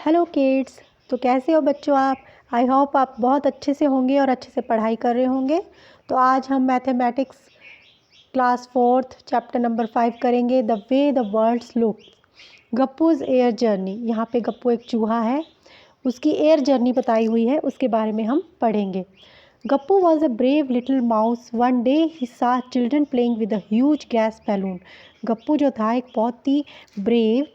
Hello kids. तो कैसे हो बच्चों आप? आई होप आप बहुत अच्छे से होंगे और अच्छे से पढ़ाई कर रहे होंगे। तो आज हम mathematics class 4th chapter number 5 करेंगे, the way the world's look, Gappu's air journey. यहाँ पे गप्पू एक चूहा है, उसकी एयर जर्नी बताई हुई है, उसके बारे में हम पढ़ेंगे। Gappu was a brave little mouse, one day he saw children playing with a huge gas balloon. Gappu जो था एक बहुत ही ब्रेव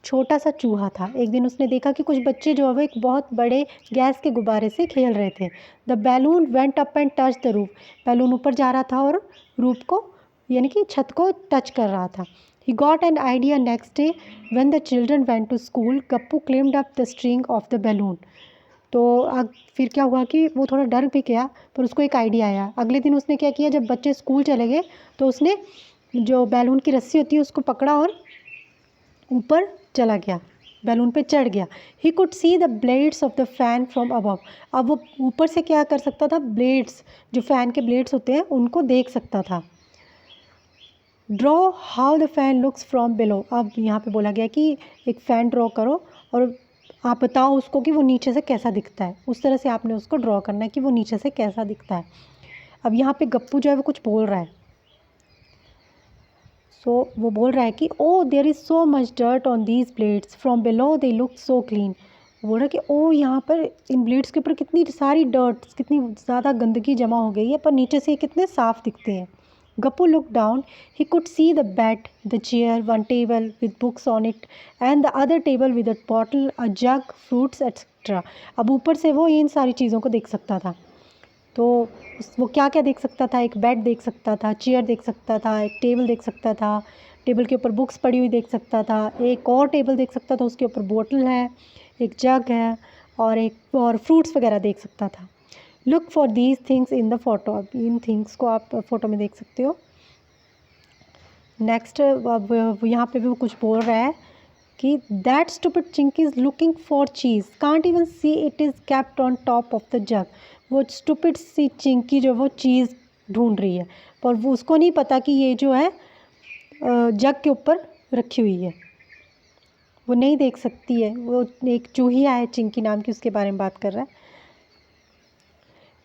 छोटा सा चूहा था। एक दिन उसने देखा कि कुछ बच्चे जो है एक बहुत बड़े गैस के गुब्बारे से खेल रहे थे। The balloon went up and touch the roof. Balloon ऊपर जा रहा था और रूफ को यानी कि छत को टच कर रहा था। He got an idea next day when the children went to school. Gappu claimed up the string of the balloon. तो अब फिर क्या हुआ कि वो थोड़ा डर भी गया, पर उसको एक आइडिया आया। अगले दिन उसने क्या किया, जब बच्चे स्कूल चले गए तो उसने जो बैलून की रस्सी होती है उसको पकड़ा और ऊपर चला गया, बैलून पे चढ़ गया। ही could see the blades of the fan from above. अब वो ऊपर से क्या कर सकता था, ब्लेड्स, जो फ़ैन के ब्लेड्स होते हैं उनको देख सकता था। Draw how the fan looks from below. अब यहाँ पे बोला गया कि एक फ़ैन ड्रॉ करो और आप बताओ उसको कि वो नीचे से कैसा दिखता है। उस तरह से आपने उसको ड्रॉ करना है कि वो नीचे से कैसा दिखता है। अब यहाँ पे गप्पू जो है वो कुछ बोल रहा है। वो बोल रहा है कि oh there is so much dirt on these blades, from below they look so clean. वो बोल रहा है कि ओ यहाँ पर इन ब्लेड्स के ऊपर कितनी सारी डर्ट, कितनी ज़्यादा गंदगी जमा हो गई है, पर नीचे से ये कितने साफ़ दिखते हैं। Gappu look down, he could see the bed, the chair, one table with books on it and the other table with a bottle, a jug, fruits etcetera. अब ऊपर से वो इन सारी चीज़ों को देख सकता था। तो वो क्या क्या देख सकता था, एक बेड देख सकता था, चेयर देख सकता था, एक टेबल देख सकता था, टेबल के ऊपर बुक्स पड़ी हुई देख सकता था, एक और टेबल देख सकता था, उसके ऊपर बोतल है, एक जग है और फ्रूट्स वगैरह देख सकता था। Look for these things in the photo. अब इन थिंग्स को आप फ़ोटो में देख सकते हो। नेक्स्ट अब यहाँ पे भी वो कुछ बोल रहा है कि that stupid Chinki is looking for cheese, can't even see it is kept on top of the जग। वो स्टूपिड सी चिंकी जो वो चीज़ ढूंढ रही है, पर वो उसको नहीं पता कि ये जो है जग के ऊपर रखी हुई है, वो नहीं देख सकती है। वो एक चूहिया है चिंकी नाम की, उसके बारे में बात कर रहा है।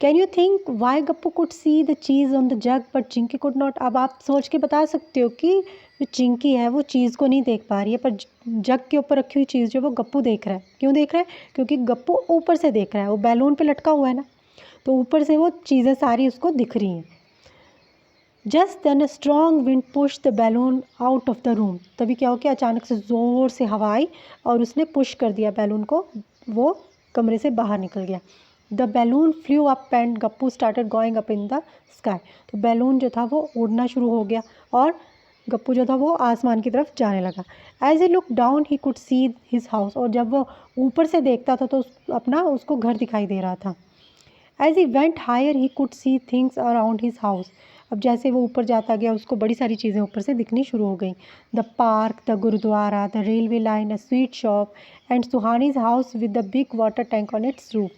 Can you think Y Gappu could see the cheese on the jug but Chinki could not. अब आप सोच के बता सकते हो कि जो चिंकी है वो चीज़ को नहीं देख पा रही है, पर जग के ऊपर रखी हुई चीज़ जो वो गप्पू देख रहा है। क्यों देख रहा है? क्योंकि गप्पू ऊपर से देख रहा है, वो बैलून पे लटका हुआ है ना, तो ऊपर से वो चीज़ें सारी उसको दिख रही हैं। Just then a strong wind push the balloon out of the room. तभी क्या हो गया, अचानक से ज़ोर से हवा आई और उसने पुश कर दिया बैलून को, वो कमरे से बाहर निकल गया। The balloon flu up and Gappu started going up in the sky. तो बैलून जो था वो उड़ना शुरू हो गया और गप्पू जो था वो आसमान की तरफ जाने लगा। As he look down he could see his house. और जब वो ऊपर से देखता था तो अपना उसको घर दिखाई दे रहा था। As he went higher he could see things around his house. अब जैसे वो ऊपर जाता गया उसको बड़ी सारी चीज़ें ऊपर से दिखनी शुरू हो गई। The park, the gurudwara, the railway line, a sweet shop and Suhani's house with the big water tank on its roof.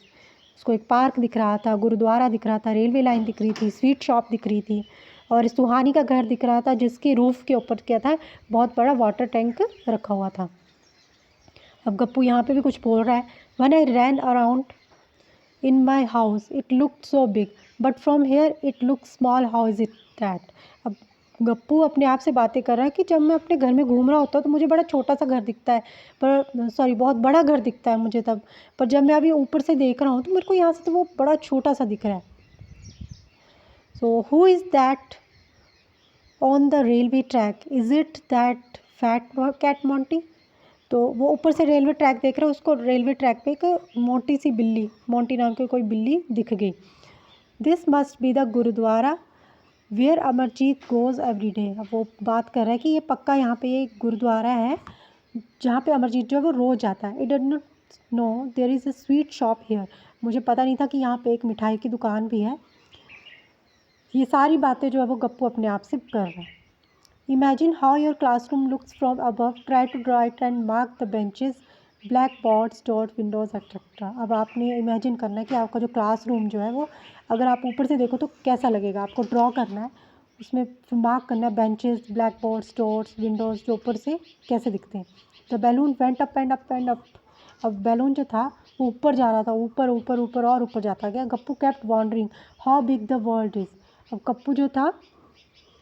उसको एक पार्क दिख रहा था, गुरुद्वारा दिख रहा था, रेलवे लाइन दिख रही थी, स्वीट शॉप दिख रही थी और सुहानी का घर दिख रहा था, जिसके रूफ़ के ऊपर क्या था, बहुत बड़ा वाटर टैंक रखा हुआ था। अब गप्पू यहाँ पे भी कुछ बोल रहा है। One I ran around in my house it looked so big but from here it looks small, how is it that। अब गप्पू अपने आप से बातें कर रहा है कि जब मैं अपने घर में घूम रहा होता हूँ तो मुझे बड़ा छोटा सा घर दिखता है, पर सॉरी बहुत बड़ा घर दिखता है मुझे तब, पर जब मैं अभी ऊपर से देख रहा हूँ तो मेरे को यहाँ से तो वो बड़ा छोटा सा दिख रहा है। So who is that on the railway track, is it that fat cat Monty. तो वो ऊपर से रेलवे ट्रैक देख रहा है, उसको रेलवे ट्रैक पे एक मोटी सी बिल्ली, मोंटी नाम की कोई बिल्ली दिख गई। This must be the gurdwara where Amarjit goes every day. अब वो बात कर रहा है कि ये पक्का यहाँ पे ये गुरुद्वारा है जहाँ पे अमरजीत जो है वो रोज़ जाता है। It did not know there is a sweet shop here. मुझे पता नहीं था कि यहाँ पे एक मिठाई की दुकान भी है। ये सारी बातें जो है वो गप्पू अपने आप से कर रहा है। Imagine how your classroom looks from above. Try to draw it and mark the benches, blackboards, doors, windows, etc. अब आपने इमेजिन करना है कि आपका जो क्लासरूम जो है वो अगर आप ऊपर से देखो तो कैसा लगेगा। आपको ड्रॉ करना है, उसमें मार्क करना है benches, black boards, doors, Windows जो ऊपर से कैसे दिखते हैं। The balloon went up and up and up अब बैलून जो था वो ऊपर जा रहा था, ऊपर ऊपर ऊपर और ऊपर जाता गया। Gappu kept wondering how big the world is. अब गप्पू जो था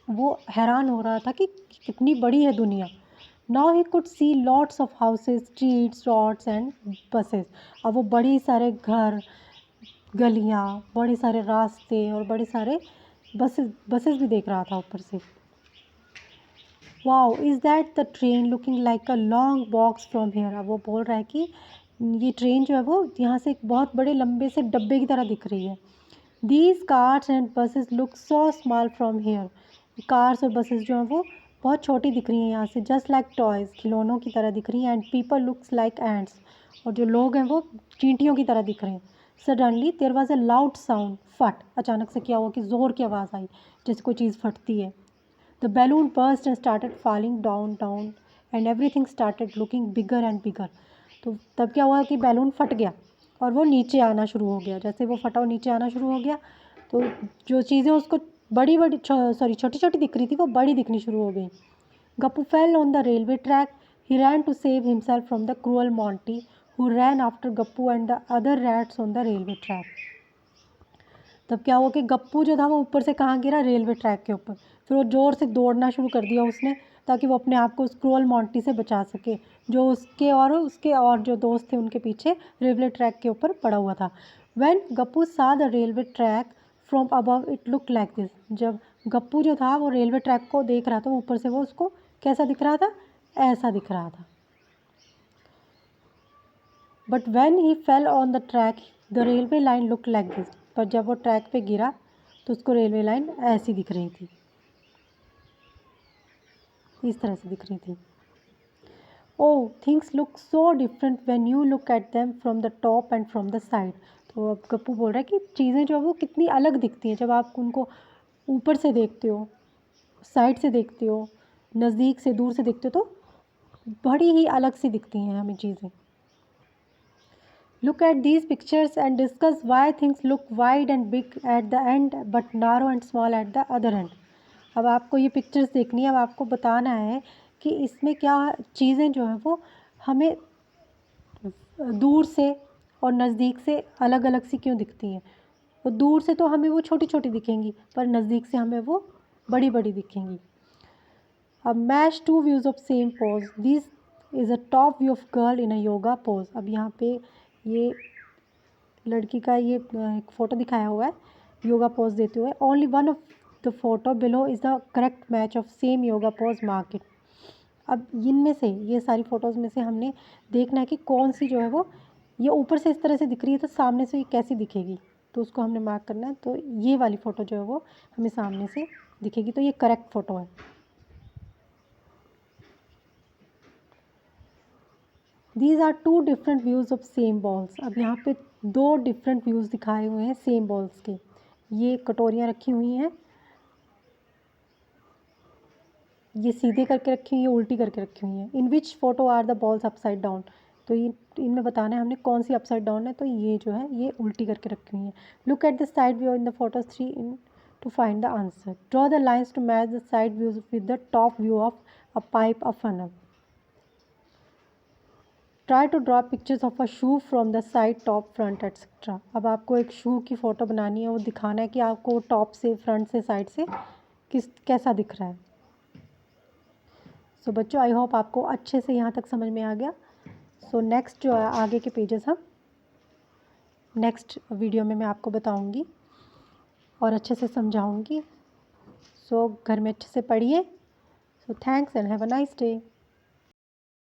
वो हैरान हो रहा था कि कितनी बड़ी है दुनिया। Now he could see lots of houses, streets, roads and buses. अब वो बड़ी सारे घर, गलियाँ, बड़े सारे रास्ते और बड़े सारे बसेस भी देख रहा था ऊपर से। Wow, is that the train looking like a long box from here. अब वो बोल रहा है कि ये ट्रेन जो है वो यहाँ से एक बहुत बड़े लंबे से डब्बे की तरह दिख रही है। These cars and buses look so small from here. Cars और बसेस जो हैं वो बहुत छोटी दिख रही हैं यहाँ से। जस्ट लाइक टॉयज़, खिलौनों की तरह दिख रही हैं। And people looks like ends, और जो लोग हैं वो चींटियों की तरह दिख रहे हैं। Suddenly there was a loud sound, फट, अचानक से क्या हुआ कि ज़ोर की आवाज़ आई जैसे कोई चीज़ फटती है। The balloon burst and started falling down, and everything started looking bigger and bigger. तो तब क्या हुआ कि बैलून फट गया और वो नीचे आना शुरू हो गया। जैसे वो फटा, वो नीचे आना शुरू हो गया तो जो चीज़ें उसको बड़ी बड़ी छोटी छोटी दिख रही थी वो बड़ी दिखनी शुरू हो गई। Gappu fell on the railway track. He ran to save himself from the cruel Monty, who ran after Gappu and the other rats on the railway track. तब क्या हुआ कि गप्पू जो था वो ऊपर से कहाँ गिरा, रेलवे ट्रैक के ऊपर। फिर वो ज़ोर से दौड़ना शुरू कर दिया उसने, ताकि वो अपने आप को उस क्रूअल मोंटी से बचा सके, जो उसके और जो दोस्त थे उनके पीछे रेलवे ट्रैक के ऊपर पड़ा हुआ था। व्हेन गप्पू सा the railway track from above it look like this. जब गप्पू जो था वो रेलवे ट्रैक को देख रहा था ऊपर से, वो उसको कैसा दिख रहा था, ऐसा दिख रहा था। But when he fell on the track the railway line look like this. पर जब वो ट्रैक पे गिरा तो उसको रेलवे लाइन ऐसी दिख रही थी, इस तरह से दिख रही थी। Oh, things look so different when you look at them from the top and from the side. तो अब गप्पू बोल रहा है कि चीज़ें जो है वो कितनी अलग दिखती हैं जब आप उनको ऊपर से देखते हो, साइड से देखते हो, नज़दीक से, दूर से देखते हो, तो बड़ी ही अलग सी दिखती हैं हमें चीज़ें। Look at these pictures and discuss why things look wide and big at the end but narrow and small at the other end. अब आपको ये पिक्चर्स देखनी है, अब आपको बताना है कि इसमें क्या चीज़ें जो हैं वो हमें दूर से और नज़दीक से अलग अलग सी क्यों दिखती हैं। और दूर से तो हमें वो छोटी छोटी दिखेंगी, पर नज़दीक से हमें वो बड़ी बड़ी दिखेंगी। अब match two views of same pose. This is a top view of girl in a yoga pose. अब यहाँ पे ये लड़की का ये एक फ़ोटो दिखाया हुआ है योगा पोज देते हुए। Only one of the photo below is the correct match of same yoga pose market. अब इनमें से, ये सारी फ़ोटोज़ में से हमने देखना है कि कौन सी जो है वो, ये ऊपर से इस तरह से दिख रही है तो सामने से ये कैसी दिखेगी, तो उसको हमने मार्क करना है। तो ये वाली फ़ोटो जो है वो हमें सामने से दिखेगी, तो ये करेक्ट फ़ोटो है। These are two different views of same balls. अब यहाँ पे दो डिफरेंट व्यूज़ दिखाए हुए हैं सेम बॉल्स के। ये कटोरियाँ रखी हुई हैं, ये सीधे करके रखी हुई है, उल्टी करके रखी हुई हैं। In which photo are the balls upside down. तो ये इनमें बताना है हमने कौन सी अपसाइड डाउन है, तो ये जो है ये उल्टी करके रखी हुई हैं। Look at the side view in the photos 3 in to find the answer. Draw the lines to match the side views with the top view of a pipe, a funnel. Try to draw pictures of a shoe from the side, top, front etcetera. अब आपको एक शू की photo बनानी है, वो दिखाना है कि आपको टॉप से, फ्रंट से, साइड से कैसा दिख रहा है। सो बच्चों, आई होप आपको अच्छे से यहाँ तक समझ में आ गया। सो नेक्स्ट जो है आगे के पेजेस हम नेक्स्ट वीडियो में मैं आपको बताऊँगी और अच्छे से समझाऊँगी। सो घर में अच्छे से पढ़िए। So thanks and have a nice day.